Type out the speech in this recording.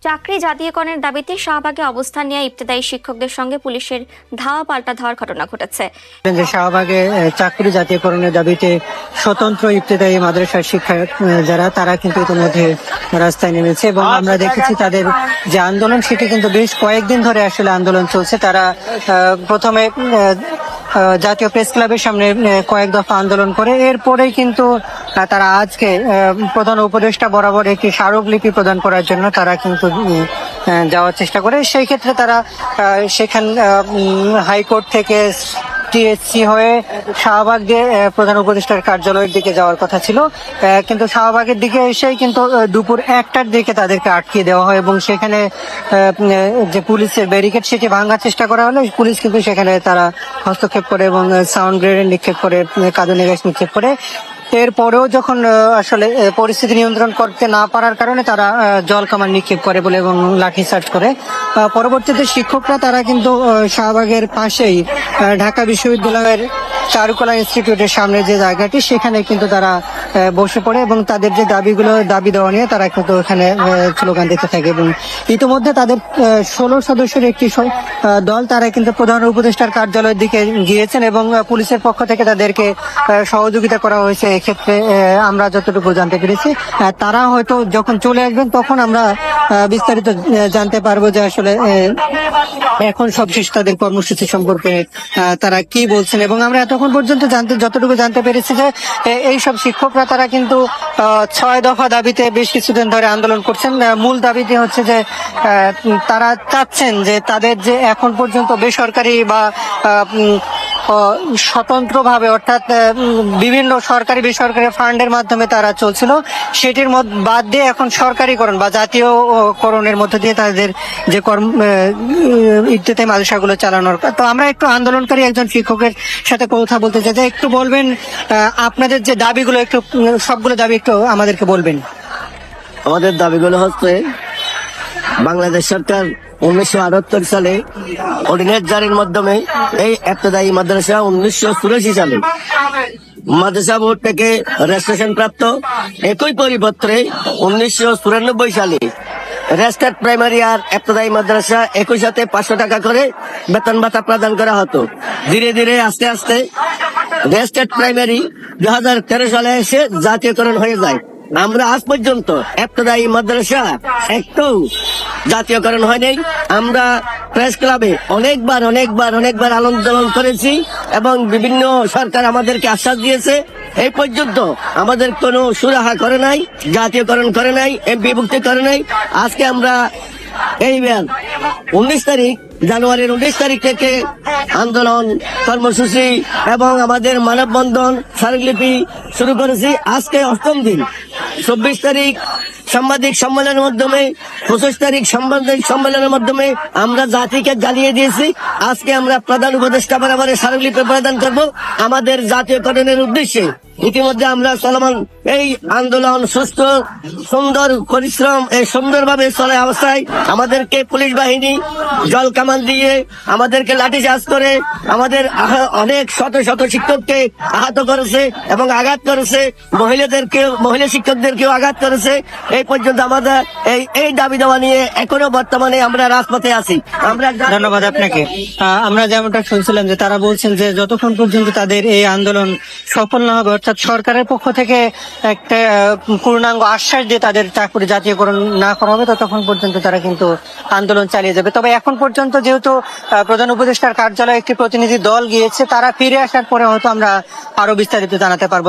চাকরি জাতীয়করণের দাবিতে শাহবাগে অবস্থান নিয়ে ইবতেদায়ী শিক্ষকদের সঙ্গে পুলিশের ধাওয়া পাল্টা ধাওয়ার ঘটনা ঘটেছে। শাহবাগে চাকরি জাতীয়করণের দাবিতে স্বতন্ত্র ইবতেদায়ী মাদ্রাসার শিক্ষক যারা তারা কিন্তু ইতিমধ্যে রাস্তায় নেমেছে এবং আমরা দেখেছি তাদের যে আন্দোলন সেটি কিন্তু বেশ কয়েকদিন ধরে আসলে আন্দোলন চলছে। তারা প্রথমে জাতীয় প্রেস ক্লাবের সামনে কয়েক দফা আন্দোলন করে এরপরেই কিন্তু তারা আজকে প্রধান উপদেষ্টা বরাবর একটি স্মারকলিপি প্রদান করার জন্য তারা কিন্তু যাওয়ার চেষ্টা করে। সেই ক্ষেত্রে তারা সেখান হাইকোর্ট থেকে টিএসসি হয়ে শাহবাগ দিয়ে প্রধান উপদেষ্টার কার্যালয়ের দিকে যাওয়ার কথা ছিল, কিন্তু শাহবাগের দিকে এসেই কিন্তু দুপুর 1টার দিকে তাদেরকে আটকে দেওয়া হয় এবং সেখানে যে পুলিশের ব্যারিকেড সেটি ভাঙার চেষ্টা করা হলে পুলিশ কিন্তু সেখানে তারা হস্তক্ষেপ করে এবং সাউন্ড গ্রেনেড নিক্ষেপ করে, কাঁদুনি গ্যাস নিক্ষেপ করে। এরপরেও যখন আসলে পরিস্থিতি নিয়ন্ত্রণ করতে না পারার কারণে তারা জল কামান নিক্ষেপ করে বলে এবং লাঠি চার্জ করে। পরবর্তীতে শিক্ষকরা তারা কিন্তু শাহবাগের পাশেই ঢাকা বিশ্ববিদ্যালয়ের চারুকলা ইনস্টিটিউটের সামনে যে জায়গাটি সেখানে কিন্তু তারা বসে পড়ে এবং তাদের যে দাবি দেওয়া নিয়ে তারা কিন্তু এখানে স্লোগান দিতে থাকে এবং ইতিমধ্যে তাদের 16 সদস্যের একটি দল তারা কিন্তু প্রধান উপদেষ্টার কার্যালয়ের দিকে গিয়েছেন এবং পুলিশের পক্ষ থেকে তাদেরকে সহযোগিতা করা হয়েছে। এক্ষেত্রে আমরা যতটুকু জানতে পেরেছি তারা হয়তো যখন চলে আসবেন তখন আমরা বিস্তারিত জানতে পারবো যে আসলে এখন সবশেষ তাদের কর্মসূচি সম্পর্কে তারা কি বলছেন। এবং আমরা এতক্ষণ পর্যন্ত যতটুকু জানতে পেরেছি যে এই সব শিক্ষকরা তারা কিন্তু 6 দফা দাবিতে বেশ কিছুদিন ধরে আন্দোলন করছেন। মূল দাবিটি হচ্ছে যে তারা চাচ্ছেন যে তাদের যে এখন পর্যন্ত বেসরকারি বা স্বতন্ত্রভাবে অর্থাৎ বিভিন্ন সরকারি বেসরকারি ফান্ডের মাধ্যমে তারা চলছিল সেটির বাদ দিয়ে এখন সরকারিকরণ বা জাতীয়করণের মধ্য দিয়ে তাদের যে ইবতেদায়ী মাদ্রাসাগুলো চালানোর। তো আমরা একটু আন্দোলনকারী একজন শিক্ষকের সাথে কথা বলতে চাই, একটু বলবেন আপনাদের যে দাবিগুলো, একটু সবগুলো দাবি একটু আমাদেরকে বলবেন। আমাদের দাবিগুলো হচ্ছে বাংলাদেশ সরকার 1978 সালে অর্ডিন্যান্স জারির মাধ্যমে এই ইবতেদায়ী মাদ্রাসা 1984 সালে মাদ্রাসা বোর্ড থেকে রেজিস্ট্রেশন প্রাপ্ত, একই পরিপত্রে 1994 সালে রেজিস্টার্ড প্রাইমারি আর ইবতেদায়ী মাদ্রাসা একই সাথে 500 টাকা করে বেতন ভাতা প্রদান করা হতো। ধীরে ধীরে আস্তে আস্তে রেজিস্টার্ড প্রাইমারি 2013 সালে এসে জাতীয়করণ হয়ে যায়। আমরা আজ পর্যন্ত ইবতেদায়ী মাদ্রাসা একটু জাতীয়করণ হয়নি। আমরা প্রেস ক্লাবে অনেকবার আন্দোলন করেছি এবং বিভিন্ন সরকার আমাদেরকে আশ্বাস দিয়েছে, এই পর্যন্ত আমাদের কোনো সুরাহা করে নাই, জাতীয়করণ করে নাই, এমপিভুক্তি করে নাই। আজকে আমরা এই 19 জানুয়ারির 19 তারিখ থেকে আন্দোলন কর্মসূচি এবং আমাদের মানববন্ধন স্মারকলিপি শুরু করেছি। আজকে 8ম দিন। 24 তারিখ সাংবাদিক সম্মেলনের মাধ্যমে, 25 তারিখ সাংবাদিক সম্মেলনের মাধ্যমে আমরা জাতিকে জানিয়ে দিয়েছি আজকে আমরা প্রধান উপদেষ্টা বরাবর স্মারকলিপি প্রদান করব আমাদের জাতীয়করণের উদ্দেশ্যে। ইতিমধ্যে আমরা চলমান এই আন্দোলন সুস্থ সুন্দর পরিশ্রম এই সুন্দরভাবে চলে অবস্থায় আমাদেরকে পুলিশ বাহিনী জল কামান দিয়ে আমাদেরকে লাঠিচার্জ করে আমাদের অনেক শত শিক্ষককে আহত করেছে এবং আঘাত করেছে, মহিলা শিক্ষকদেরকেও আঘাত করেছে। এই পর্যন্ত আমাদের এই দাবি দেওয়া নিয়ে এখনো বর্তমানে আমরা রাজপথে আছি। ধন্যবাদ আপনাকে। আমরা যেমনটা শুনছিলাম যে তারা বলছেন যে যতক্ষণ পর্যন্ত তাদের এই আন্দোলন সফল না হবে, অর্থাৎ সরকারের পক্ষ থেকে একটা পূর্ণাঙ্গ আশ্বাস দিয়ে তাদের চাকরি জাতীয়করণ না করা হবে ততক্ষণ পর্যন্ত তারা কিন্তু আন্দোলন চালিয়ে যাবে। তবে এখন পর্যন্ত যেহেতু প্রধান উপদেষ্টার কার্যালয়ে একটি প্রতিনিধি দল গিয়েছে, তারা ফিরে আসার পরে হয়তো আমরা আরো বিস্তারিত জানাতে পারবো।